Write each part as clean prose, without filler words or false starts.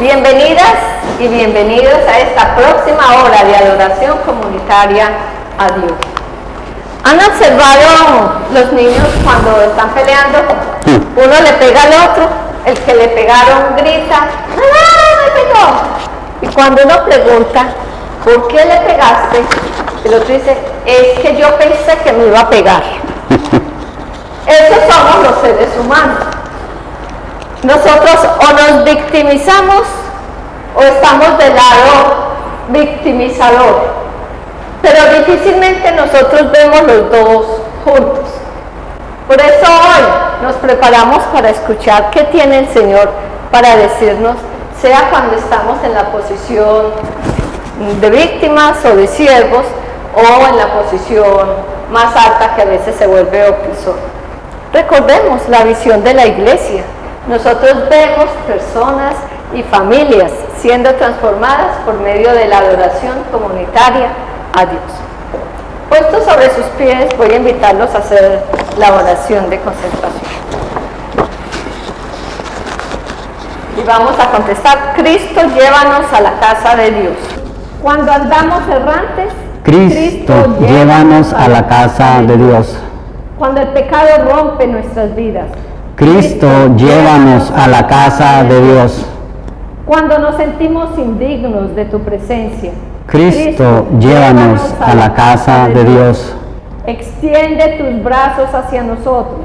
Bienvenidas y bienvenidos a esta próxima hora de adoración comunitaria a Dios. ¿Han observado los niños cuando están peleando? Uno le pega al otro, el que le pegaron grita, ¡ah, me pegó! Y cuando uno pregunta, ¿por qué le pegaste? El otro dice, es que yo pensé que me iba a pegar. Esos somos los seres humanos. Nosotros o nos victimizamos o estamos del lado victimizador, pero difícilmente nosotros vemos los dos juntos. Por eso hoy nos preparamos para escuchar qué tiene el Señor para decirnos, sea cuando estamos en la posición de víctimas o de siervos, o en la posición más alta que a veces se vuelve opresor. Recordemos la visión de la iglesia. Nosotros vemos personas y familias siendo transformadas por medio de la adoración comunitaria a Dios. Puestos sobre sus pies, voy a invitarlos a hacer la oración de concentración. Y vamos a contestar, Cristo, llévanos a la casa de Dios. Cuando andamos errantes, Cristo, llévanos a la casa de Dios. Cuando el pecado rompe nuestras vidas, Cristo, llévanos a la casa de Dios. Cuando nos sentimos indignos de tu presencia, Cristo, llévanos a la casa de Dios. Extiende tus brazos hacia nosotros.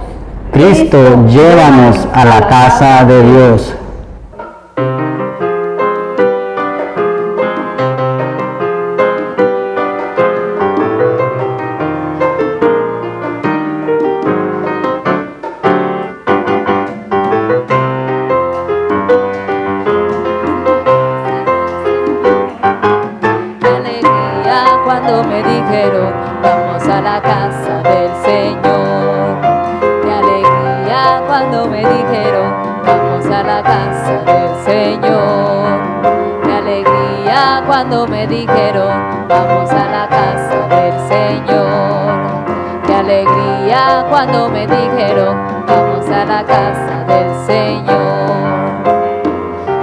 Cristo, llévanos a la casa de Dios. Cuando me dijeron, vamos a la casa del Señor. Qué alegría cuando me dijeron, vamos a la casa del Señor.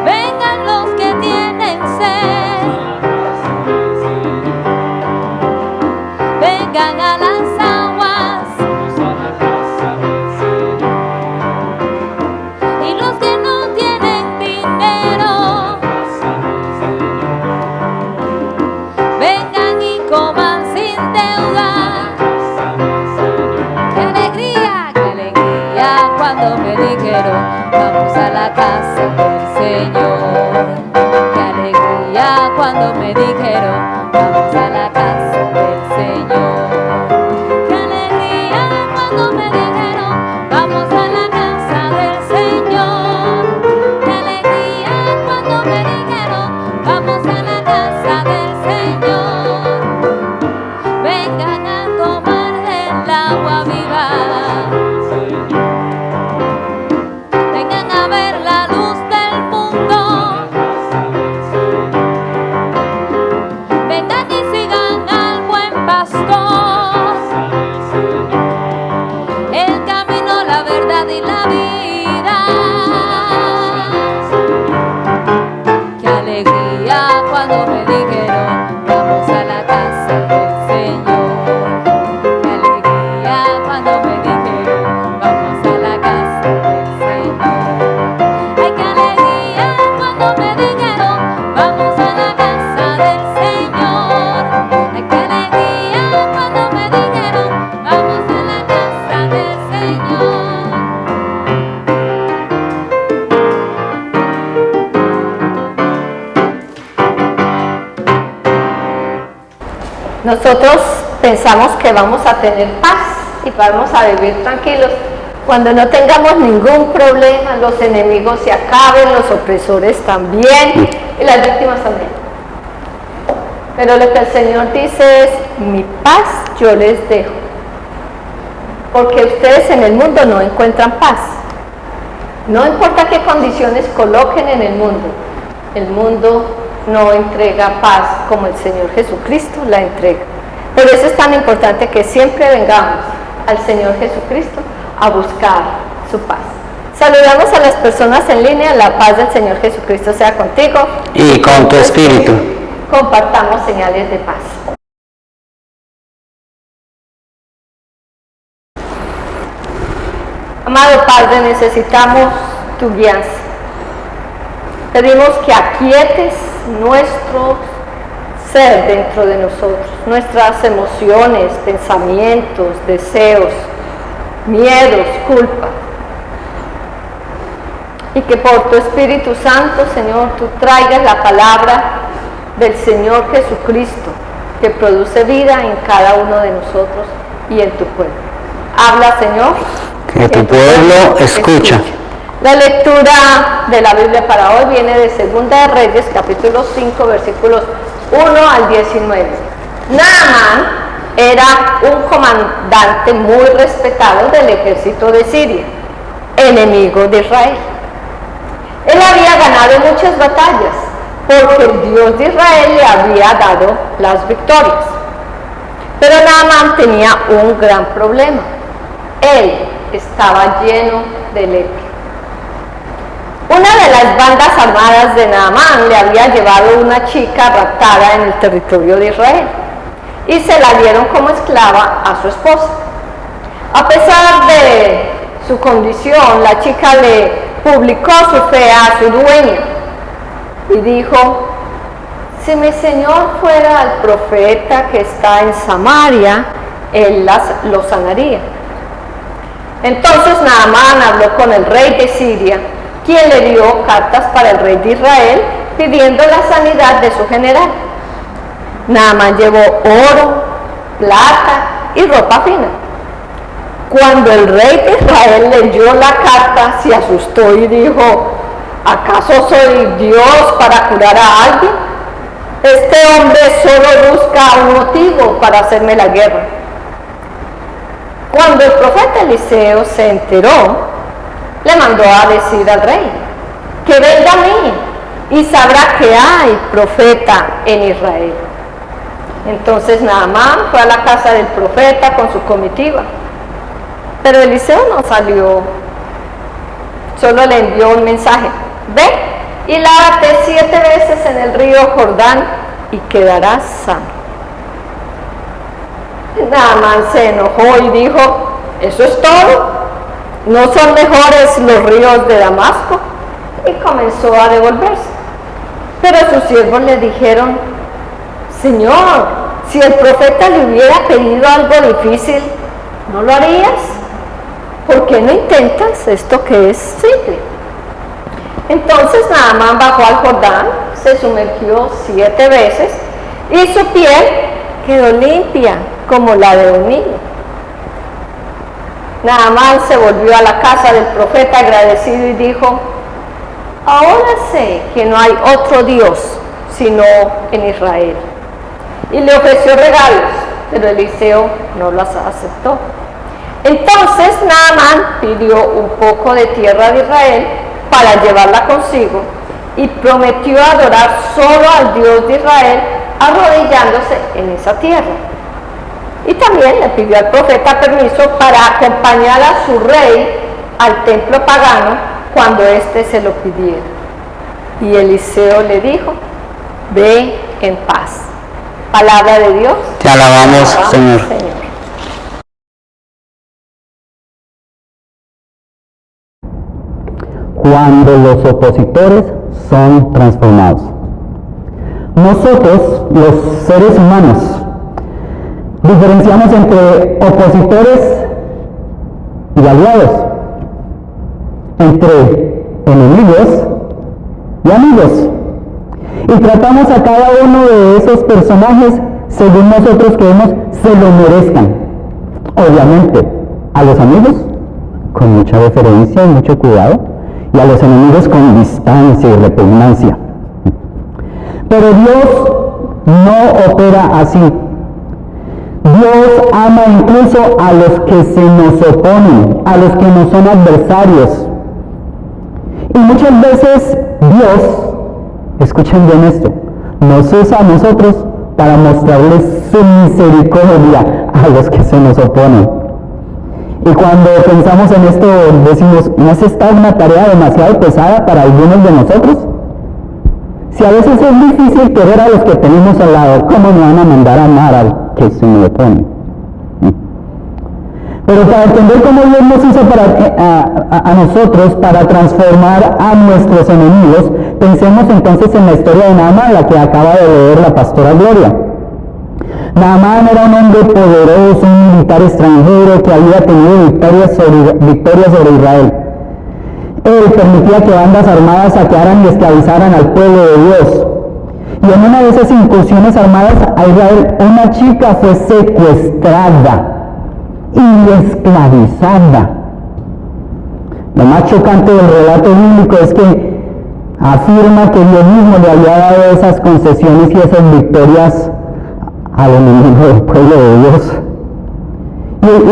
Vengan los que tienen sed, vengan a las aguas, y los que no tienen dinero, vengan y coman sin deuda. Qué alegría cuando me dijeron, vamos a la casa del Señor. Qué alegría cuando me dijeron, vamos a la casa del Señor. Qué alegría cuando me dijeron, vamos a la casa del Señor. Qué alegría cuando me dijeron, vamos a la casa del Señor. Vengan a tomar del agua viva. Vengan a ver la luz del mundo. Vengan y sigan al buen pastor. El camino, la verdad y la vida. Qué alegría cuando me dijeron, vamos a la casa del Señor. Qué alegría cuando me dijeron, vamos a la casa del Señor. Ay, qué alegría cuando me dijeron, vamos a la casa del Señor. Ay, qué alegría cuando me dijeron, vamos a la casa del Señor. nosotros pensamos que vamos a tener paz y vamos a vivir tranquilos cuando no tengamos ningún problema, los enemigos se acaben, los opresores también y las víctimas también. Pero lo que el Señor dice es, mi paz yo les dejo, porque ustedes en el mundo no encuentran paz. No importa qué condiciones coloquen en el mundo no entrega paz como el Señor Jesucristo la entrega. Por eso es tan importante que siempre vengamos al Señor Jesucristo a buscar su paz. Saludamos a las personas en línea. La paz del Señor Jesucristo sea contigo. Y con tu espíritu. Compartamos señales de paz. Amado Padre, necesitamos tu guianza. Pedimos que aquietes nuestro ser dentro de nosotros, nuestras emociones, pensamientos, deseos, miedos, culpa. Y que por tu Espíritu Santo, Señor, tú traigas la palabra del Señor Jesucristo, que produce vida en cada uno de nosotros y en tu pueblo. Habla, Señor. Que tu pueblo escucha. La lectura de la Biblia para hoy viene de Segunda de Reyes, capítulo 5, versículos 1 al 19. Naamán era un comandante muy respetado del ejército de Siria, enemigo de Israel. Él había ganado muchas batallas porque el Dios de Israel le había dado las victorias. Pero Naamán tenía un gran problema. Él estaba lleno de lepra. Una de las bandas armadas de Naamán le había llevado una chica raptada en el territorio de Israel y se la dieron como esclava a su esposa. A pesar de su condición, la chica le publicó su fe a su dueña y dijo: si mi señor fuera el profeta que está en Samaria, él lo sanaría. Entonces Naamán habló con el rey de Siria, quien le dio cartas para el rey de Israel pidiendo la sanidad de su general. Naamán llevó oro, plata y ropa fina. Cuando el rey de Israel leyó la carta, se asustó y dijo: ¿acaso soy Dios para curar a alguien? Este hombre solo busca un motivo para hacerme la guerra. Cuando el profeta Eliseo se enteró, le mandó a decir al rey: que venga a mí y sabrá que hay profeta en Israel. Entonces Naamán fue a la casa del profeta con su comitiva. Pero Eliseo no salió, solo le envió un mensaje: ve y lávate 7 veces en el río Jordán y quedarás sano. Naamán se enojó y dijo: ¿eso es todo? ¿No son mejores los ríos de Damasco? Y comenzó a devolverse. Pero sus siervos le dijeron: Señor, si el profeta le hubiera pedido algo difícil, ¿no lo harías? ¿Por qué no intentas esto que es simple? Entonces Naamán bajó al Jordán, se sumergió 7 veces y su piel quedó limpia como la de un niño. Naamán se volvió a la casa del profeta agradecido y dijo: ahora sé que no hay otro Dios sino en Israel. Y le ofreció regalos, pero Eliseo no los aceptó. Entonces Naamán pidió un poco de tierra de Israel para llevarla consigo y prometió adorar solo al Dios de Israel arrodillándose en esa tierra. Y también le pidió al profeta permiso para acompañar a su rey al templo pagano cuando éste se lo pidiera. Y Eliseo le dijo: ve en paz. Palabra de Dios. Te alabamos, Señor. Cuando los opositores son transformados. Nosotros, los seres humanos, diferenciamos entre opositores y aliados, entre enemigos y amigos, y tratamos a cada uno de esos personajes según nosotros queremos se lo merezcan. Obviamente, a los amigos con mucha deferencia y mucho cuidado, y a los enemigos con distancia y repugnancia. Pero Dios no opera así. Dios ama incluso a los que se nos oponen, a los que nos son adversarios. Y muchas veces Dios, escuchen bien esto, nos usa a nosotros para mostrarles su misericordia a los que se nos oponen. Y cuando pensamos en esto, decimos, ¿no es esta una tarea demasiado pesada para algunos de nosotros? Si a veces es difícil querer a los que tenemos al lado, ¿cómo me van a mandar a amar al que se me opone? Pero para entender cómo Dios nos hizo a nosotros para transformar a nuestros enemigos, pensemos entonces en la historia de Naamán, la que acaba de leer la pastora Gloria. Naamán era un hombre poderoso, un militar extranjero que había tenido victorias sobre Israel. Él permitía que bandas armadas saquearan y esclavizaran al pueblo de Dios. Y en una de esas incursiones armadas a Israel, una chica fue secuestrada y esclavizada. Lo más chocante del relato bíblico es que afirma que Dios mismo le había dado esas concesiones y esas victorias al enemigo del pueblo de Dios.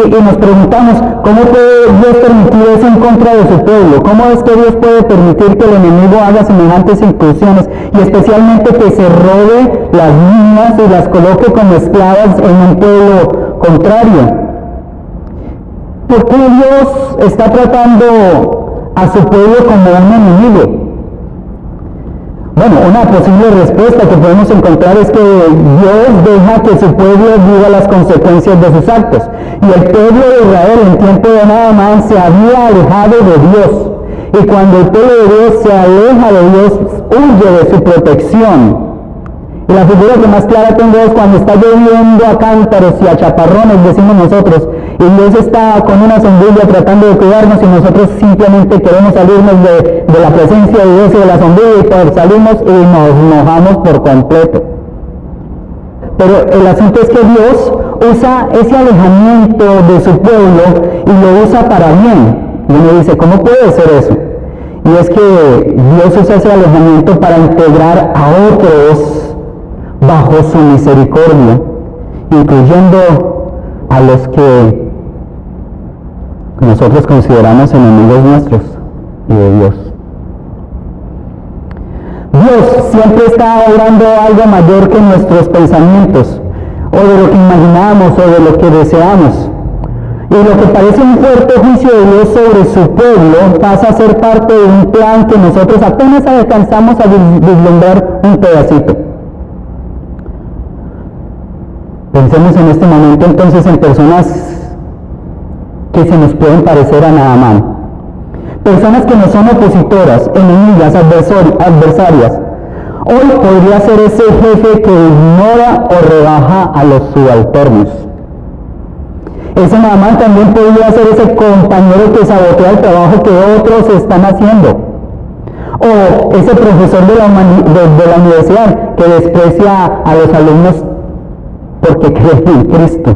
Y nos preguntamos, ¿cómo puede Dios permitir eso en contra de su pueblo? ¿Cómo es que Dios puede permitir que el enemigo haga semejantes incursiones y especialmente que se robe las niñas y las coloque como esclavas en un pueblo contrario? ¿Por qué Dios está tratando a su pueblo como un enemigo? Bueno, una posible respuesta que podemos encontrar es que Dios deja que su pueblo viva las consecuencias de sus actos. Y el pueblo de Israel en tiempo de Naamán se había alejado de Dios. Y cuando el pueblo de Dios se aleja de Dios, huye de su protección. Y la figura que más clara tengo es cuando está lloviendo a cántaros y a chaparrones, decimos nosotros, y Dios está con una sombrilla tratando de cuidarnos y nosotros simplemente queremos salirnos de la presencia de Dios y de la sombrilla y pues salimos y nos mojamos por completo. Pero el asunto es que Dios usa ese alejamiento de su pueblo y lo usa para bien. Y uno dice, ¿cómo puede ser eso? Y es que Dios usa ese alejamiento para integrar a otros bajo su misericordia, incluyendo a los que nosotros consideramos enemigos nuestros y de Dios. Dios siempre está obrando algo mayor que nuestros pensamientos, o de lo que imaginamos, o de lo que deseamos. Y lo que parece un fuerte juicio de Dios sobre su pueblo pasa a ser parte de un plan que nosotros apenas alcanzamos a vislumbrar un pedacito. Pensemos en este momento entonces en personas que se nos pueden parecer a Naamán. Personas que no son opositoras, enemigas, adversarias. Hoy podría ser ese jefe que ignora o rebaja a los subalternos. Ese Naamán también podría ser ese compañero que sabotea el trabajo que otros están haciendo. O ese profesor de la universidad que desprecia a los alumnos porque creen en Cristo.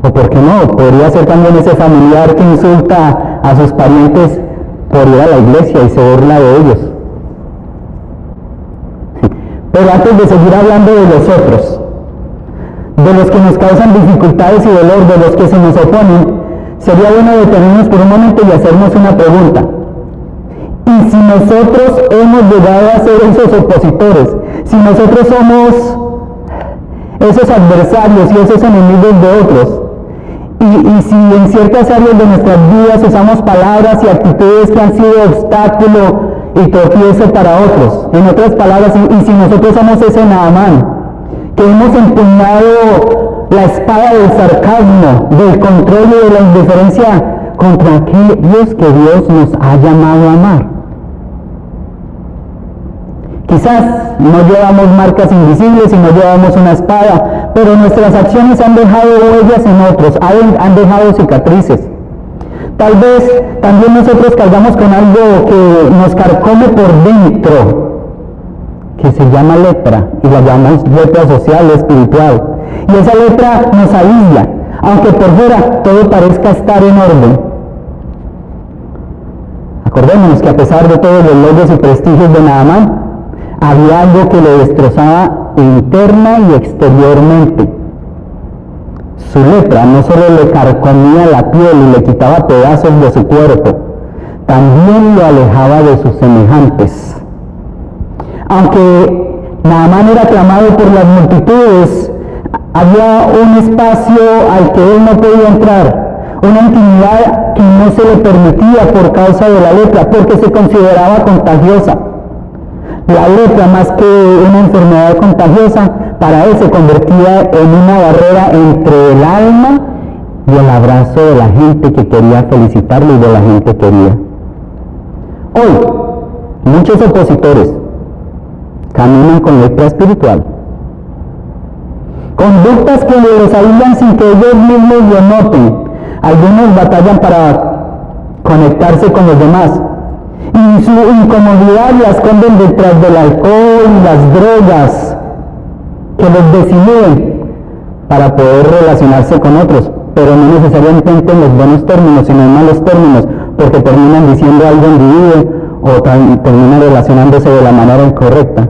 O por qué no, podría ser también ese familiar que insulta a sus parientes por ir a la iglesia y se burla de ellos. Pero antes de seguir hablando de los otros, de los que nos causan dificultades y dolor, de los que se nos oponen, sería bueno detenernos por un momento y hacernos una pregunta. ¿Y si nosotros hemos llegado a ser esos opositores? Si nosotros somos esos adversarios y esos enemigos de otros, y si en ciertas áreas de nuestras vidas usamos palabras y actitudes que han sido obstáculo y tropiezo para otros, en otras palabras, y si nosotros somos ese Naamán, que hemos empuñado la espada del sarcasmo, del control y de la indiferencia contra aquellos que Dios nos ha llamado a amar. Quizás no llevamos marcas invisibles y no llevamos una espada, pero nuestras acciones han dejado huellas en otros, han dejado cicatrices. Tal vez también nosotros cargamos con algo que nos carcome por dentro, que se llama lepra, y la llamamos lepra social, espiritual. Y esa lepra nos aísla, aunque por fuera todo parezca estar en orden. Acordémonos que a pesar de todos los logros y prestigios de Naamán, había algo que lo destrozaba interna y exteriormente. Su lepra no solo le carcomía la piel y le quitaba pedazos de su cuerpo, también lo alejaba de sus semejantes. Aunque Naamán era aclamado por las multitudes, había un espacio al que él no podía entrar, una intimidad que no se le permitía por causa de la lepra, porque se consideraba contagiosa. La lepra, más que una enfermedad contagiosa, para él se convertía en una barrera entre el alma y el abrazo de la gente que quería felicitarlo y de la gente querida. Hoy, muchos opositores caminan con lepra espiritual. Conductas que les aíslan sin que ellos mismos lo noten. Algunos batallan para conectarse con los demás y su incomodidad la esconden detrás del alcohol y las drogas que los desinhiben para poder relacionarse con otros, pero no necesariamente en los buenos términos, sino en malos términos, porque terminan diciendo algo indebido o terminan relacionándose de la manera incorrecta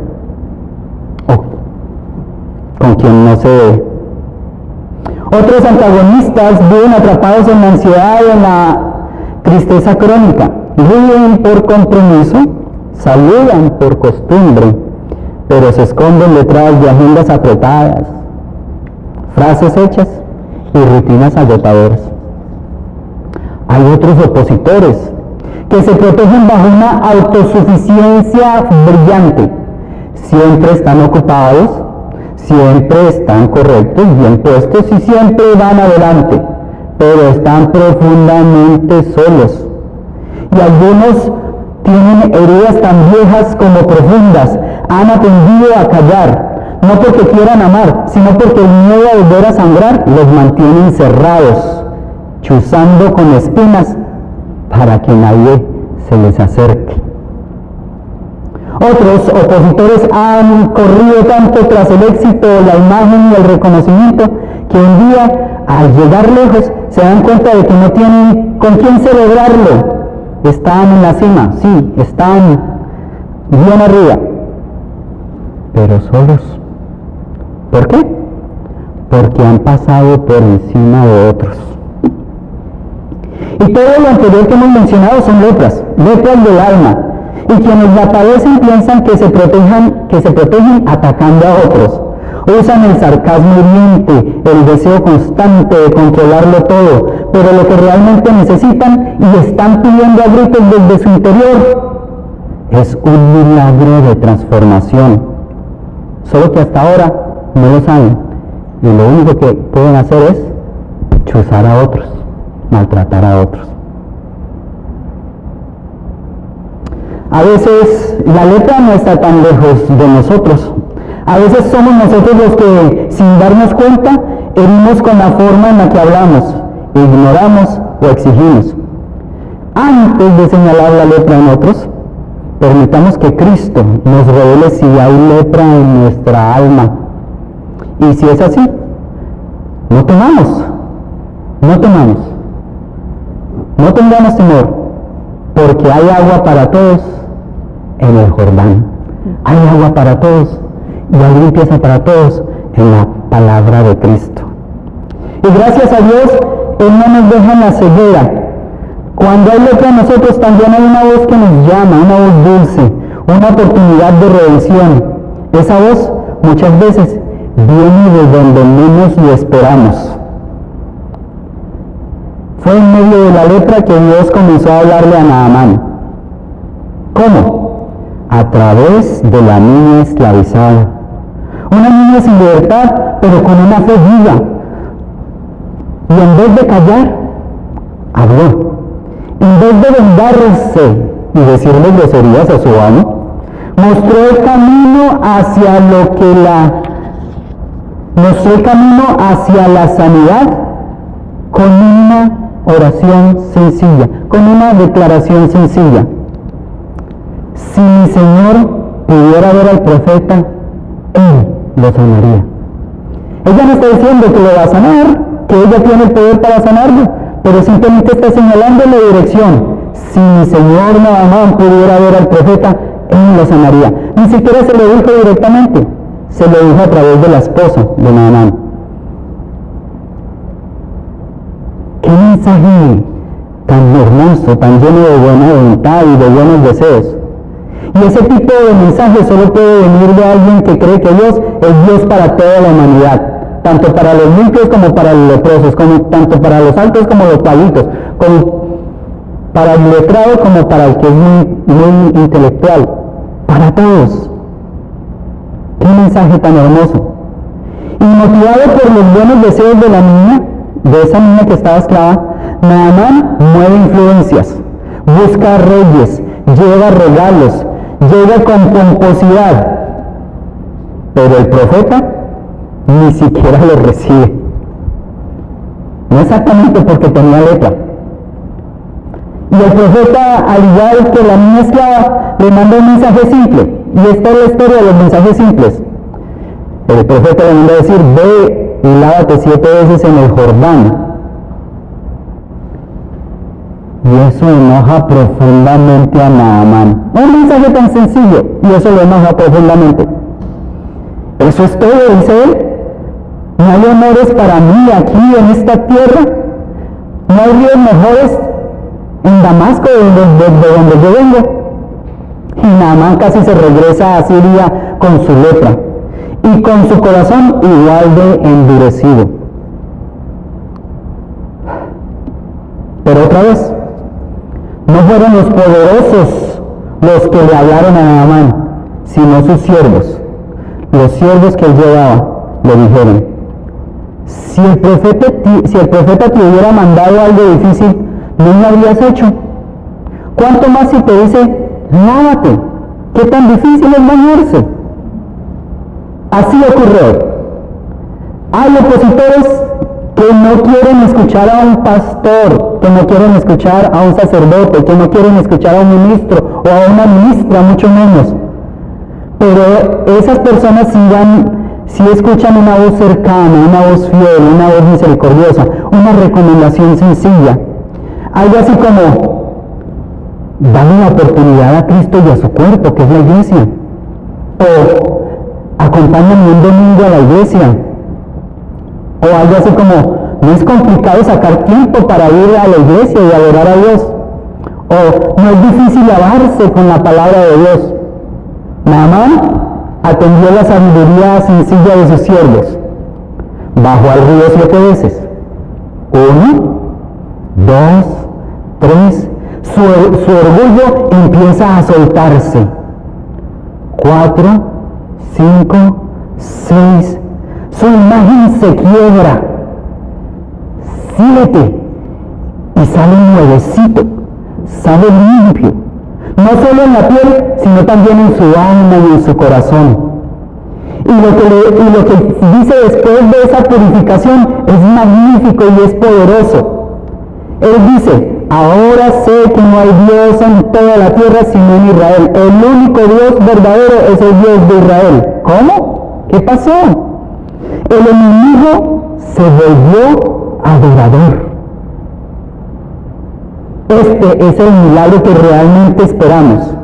o con quien no se debe. Otros antagonistas viven atrapados en la ansiedad y en la tristeza crónica. Ríen por compromiso, saludan por costumbre, pero se esconden detrás de agendas apretadas, frases hechas y rutinas agotadoras. Hay otros opositores que se protegen bajo una autosuficiencia brillante. Siempre están ocupados, siempre están correctos, bien puestos y siempre van adelante, pero están profundamente solos. Y algunos tienen heridas tan viejas como profundas. Han aprendido a callar, no porque quieran amar, sino porque el miedo a volver a sangrar los mantiene encerrados, chuzando con espinas para que nadie se les acerque. Otros opositores han corrido tanto tras el éxito, la imagen y el reconocimiento que un día, al llegar lejos, se dan cuenta de que no tienen con quién celebrarlo. Están en la cima, sí, están bien arriba, pero solos. ¿Por qué? Porque han pasado por encima de otros. Y todo lo anterior que hemos mencionado son lepras del alma. Y quienes la padecen piensan que se protegen atacando a otros. Usan el sarcasmo hiriente, el deseo constante de controlarlo todo, pero lo que realmente necesitan y están pidiendo a gritos desde su interior es un milagro de transformación. Solo que hasta ahora no lo saben y lo único que pueden hacer es chuzar a otros, maltratar a otros. A veces la lepra no está tan lejos de nosotros. A veces somos nosotros los que, sin darnos cuenta, herimos con la forma en la que hablamos, ignoramos o exigimos. Antes de señalar la lepra en otros, permitamos que Cristo nos revele si hay lepra en nuestra alma. Y si es así, no temamos. No tengamos temor, porque hay agua para todos en el Jordán. Hay agua para todos y hay limpieza para todos en la palabra de Cristo. Y gracias a Dios, Él no nos deja en la ceguera. Cuando hay lepra en nosotros, también hay una voz que nos llama, una voz dulce, una oportunidad de redención. Esa voz, muchas veces, viene de donde menos lo esperamos. Fue en medio de la lepra que Dios comenzó a hablarle a Naamán. ¿Cómo? A través de la niña esclavizada. Una niña sin libertad, pero con una fe viva. Y en vez de callar, habló. En vez de vengarse y decirle groserías a su amo, mostró el camino hacia la sanidad con una oración sencilla, con una declaración sencilla. Si mi Señor pudiera ver al profeta, Él lo sanaría. Ella no está diciendo que lo va a sanar, que ella tiene el poder para sanarlo, pero simplemente está señalando la dirección. Si mi Señor Naamán pudiera ver al profeta, Él lo sanaría. Ni siquiera se lo dijo directamente, se lo dijo a través de la esposa de Naamán. ¡Qué mensaje tan hermoso, tan lleno de buena voluntad y de buenos deseos! Y ese tipo de mensaje solo puede venir de alguien que cree que Dios es Dios para toda la humanidad, tanto para los limpios como para los leprosos, tanto para los altos como los bajitos, para el letrado como para el que es muy intelectual, para todos. ¡Qué mensaje tan hermoso! Y motivado por los buenos deseos de la niña, de esa niña que estaba esclava, Naamán mueve influencias, busca reyes, lleva regalos, llega con pomposidad, pero el profeta ni siquiera lo recibe. No exactamente porque tenía lepra. Y el profeta, al igual que la niña esclava, le manda un mensaje simple. Y esta es la historia de los mensajes simples. El profeta le manda a decir: ve y lávate 7 veces en el Jordán. Y eso enoja profundamente a Naamán. Un mensaje tan sencillo, y eso lo enoja profundamente. Eso es todo, dice él. No hay honores para mí aquí en esta tierra. No hay ríos mejores en Damasco, de donde yo vengo. Y Naamán casi se regresa a Siria con su lepra y con su corazón igual de endurecido. Pero otra vez, no fueron los poderosos los que le hablaron a Naamán, sino sus siervos. Los siervos que él llevaba le dijeron: si el profeta te hubiera mandado algo difícil, ¿no lo habrías hecho? ¿Cuánto más si te dice: lávate? ¿Qué tan difícil es bañarse? Así ocurrió. Hay opositores que no quieren escuchar a un pastor, que no quieren escuchar a un sacerdote, que no quieren escuchar a un ministro o a una ministra, mucho menos. Pero esas personas sí escuchan una voz cercana, una voz fiel, una voz misericordiosa, una recomendación sencilla. Algo así como: dale la oportunidad a Cristo y a su cuerpo, que es la iglesia. O acompáñame un domingo a la iglesia. O algo así como: no es complicado sacar tiempo para ir a la iglesia y adorar a Dios. O no es difícil lavarse con la palabra de Dios. Naamán atendió la sabiduría sencilla de sus siervos. Bajó al río 7 veces. 1, 2, 3. Su orgullo empieza a soltarse. 4, 5, 6. Su imagen se quiebra. 7. Y sale nuevecito. Sale limpio. No solo en la piel, sino también en su alma y en su corazón. Y lo que dice después de esa purificación es magnífico y es poderoso. Él dice: ahora sé que no hay Dios en toda la tierra sino en Israel. El único Dios verdadero es el Dios de Israel. ¿Cómo? ¿Qué pasó? El enemigo se volvió adorador. Este es el milagro que realmente esperamos.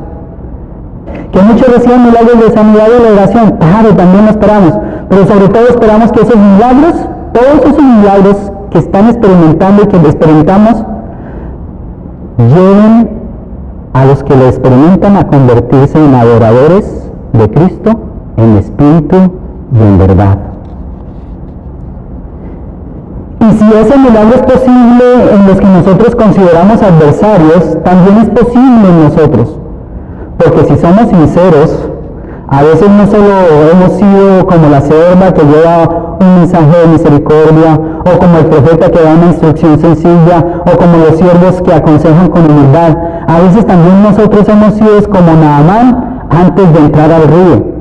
Que muchos reciban milagros de sanidad y liberación. Claro, también lo esperamos. Pero sobre todo esperamos que esos milagros, todos esos milagros que están experimentando y que experimentamos, lleven a los que lo experimentan a convertirse en adoradores de Cristo en espíritu y en verdad. Y si ese milagro es posible en los que nosotros consideramos adversarios, también es posible en nosotros. Porque si somos sinceros, a veces no solo hemos sido como la sierva que lleva un mensaje de misericordia, o como el profeta que da una instrucción sencilla, o como los siervos que aconsejan con humildad. A veces también nosotros hemos sido como Naamán antes de entrar al río.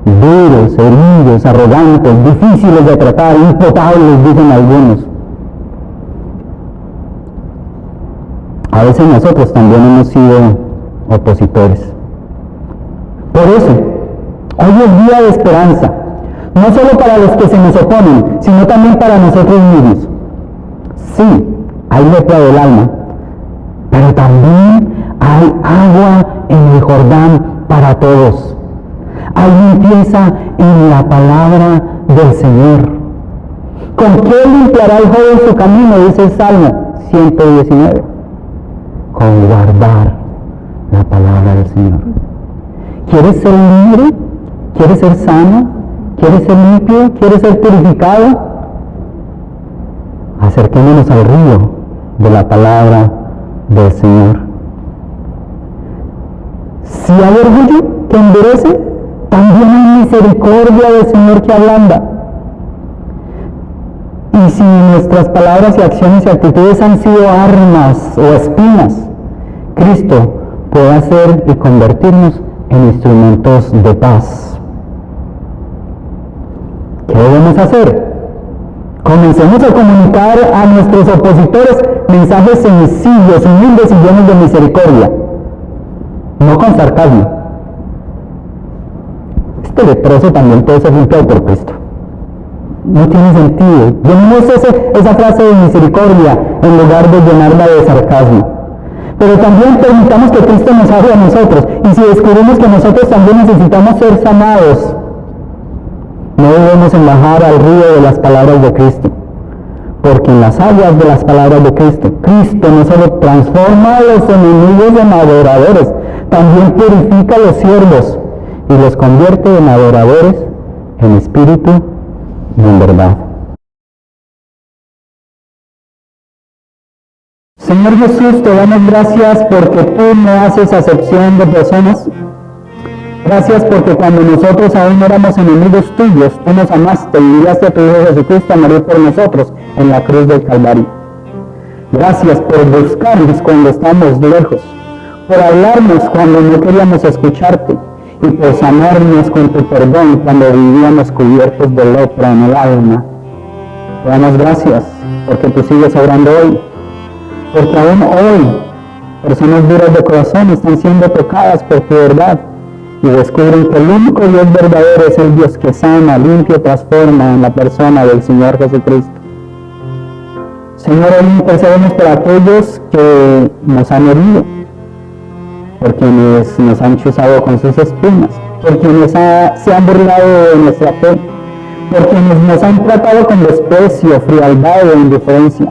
Duros, heridos, arrogantes, difíciles de tratar, impotables, dicen algunos. A veces nosotros también hemos sido opositores. Por eso, hoy es día de esperanza, no solo para los que se nos oponen, sino también para nosotros mismos. Sí, hay lepra del alma, pero también hay agua en el Jordán para todos. Hay limpieza en la palabra del Señor. ¿Con qué limpiará el joven su camino? Dice el Salmo 119. Con guardar la palabra del Señor. ¿Quieres ser libre? ¿Quieres ser sano? ¿Quieres ser limpio? ¿Quieres ser purificado? Acerquémonos al río de la palabra del Señor. Si hay orgullo que endurece, también hay misericordia del Señor que ablanda. Y si nuestras palabras y acciones y actitudes han sido armas o espinas, Cristo puede hacer y convertirnos en instrumentos de paz. ¿Qué debemos hacer? Comencemos a comunicar a nuestros opositores mensajes sencillos, humildes y llenos de misericordia, no con sarcasmo. Este leproso también puede ser limpiado por Cristo. No tiene sentido. Llenemos esa frase de misericordia en lugar de llenarla de sarcasmo. Pero también permitamos que Cristo nos hable a nosotros. Y si descubrimos que nosotros también necesitamos ser sanados, no debemos embajar al río de las palabras de Cristo. Porque en las aguas de las palabras de Cristo, Cristo no solo transforma a los enemigos en adoradores, también purifica a los siervos y los convierte en adoradores en espíritu y en verdad. Señor Jesús, te damos gracias porque tú no haces acepción de personas. Gracias porque cuando nosotros aún éramos enemigos tuyos, tú nos amaste y enviaste a tu Hijo Jesucristo a morir por nosotros en la cruz del Calvario. Gracias por buscarnos cuando estamos lejos, por hablarnos cuando no queríamos escucharte y por sanarnos con tu perdón cuando vivíamos cubiertos de lepra en el alma. Te damos gracias porque tú sigues obrando hoy, porque aún hoy personas duras de corazón están siendo tocadas por tu verdad y descubren que el único Dios verdadero es el Dios que sana, limpia y transforma en la persona del Señor Jesucristo. Señor, hoy intercedemos por aquellos que nos han herido, por quienes nos han chuzado con sus espinas, por quienes se han burlado de nuestra fe, por quienes nos han tratado con desprecio, frialdad e indiferencia.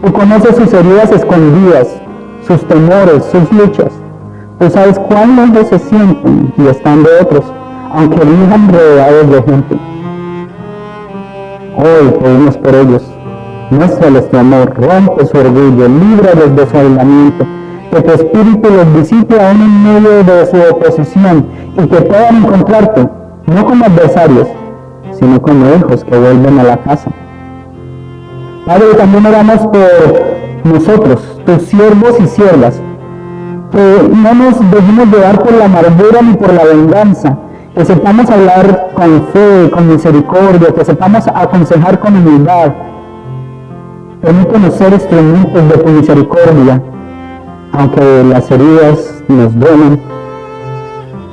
Tú conoces sus heridas escondidas, sus temores, sus luchas. Tú sabes cuán lejos se sienten y están de otros, aunque vivan rodeados de gente. Hoy pedimos por ellos. Muéstrales tu amor, rompe su orgullo, líbralos de su aislamiento, que tu espíritu los visite aún en medio de su oposición y que puedan encontrarte, no como adversarios, sino como hijos que vuelven a la casa. Padre, también oramos por nosotros, tus siervos y siervas, que no nos dejemos llevar por la amargura ni por la venganza, que sepamos hablar con fe, con misericordia, que sepamos aconsejar con humildad. Permítanos ser instrumentos de tu misericordia, aunque las heridas nos duelen.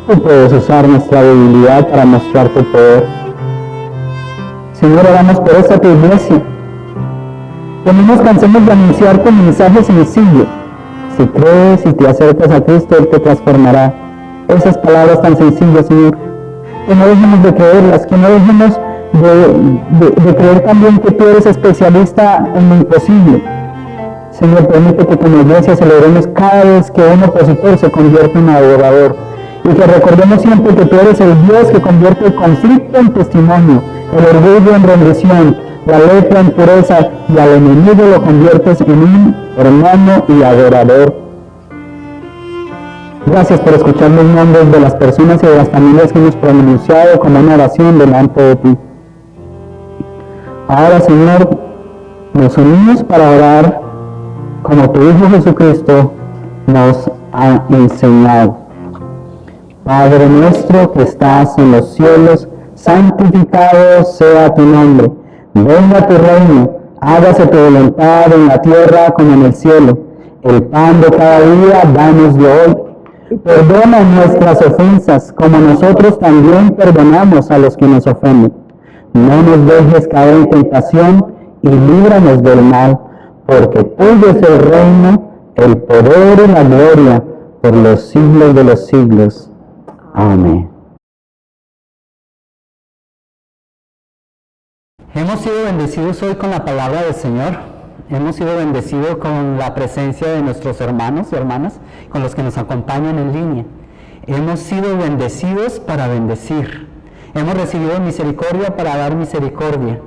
Tú puedes usar nuestra debilidad para mostrar tu poder. Señor, oramos por esta tu iglesia, que no nos cansemos de anunciar tu mensaje sencillo. Si crees y te acercas a Cristo, Él te transformará. Esas palabras tan sencillas, Señor, que no dejemos de creerlas, que no dejemos de creer también que tú eres especialista en lo imposible. Señor, permite que como iglesia celebremos cada vez que un opositor se convierte en adorador y que recordemos siempre que tú eres el Dios que convierte el conflicto en testimonio, el orgullo en rendición, la lepra en pureza y al enemigo lo conviertes en un hermano y adorador. Gracias por escuchar los nombres de las personas y de las familias que hemos pronunciado como una oración delante de ti. Ahora, Señor, nos unimos para orar como tu Hijo Jesucristo nos ha enseñado. Padre nuestro que estás en los cielos, santificado sea tu nombre. Venga tu reino, hágase tu voluntad en la tierra como en el cielo. El pan de cada día, dánoslo hoy. Perdona nuestras ofensas, como nosotros también perdonamos a los que nos ofenden. No nos dejes caer en tentación y líbranos del mal, porque tuyo es el reino, el poder y la gloria, por los siglos de los siglos. Amén. Hemos sido bendecidos hoy con la palabra del Señor. Hemos sido bendecidos con la presencia de nuestros hermanos y hermanas, con los que nos acompañan en línea. Hemos sido bendecidos para bendecir. Hemos recibido misericordia para dar misericordia.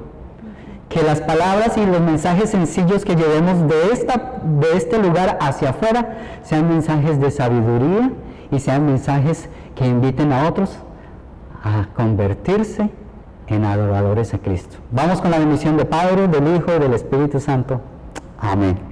Que las palabras y los mensajes sencillos que llevemos de este lugar hacia afuera sean mensajes de sabiduría y sean mensajes que inviten a otros a convertirse en adoradores a Cristo. Vamos con la bendición del Padre, del Hijo y del Espíritu Santo. Amén.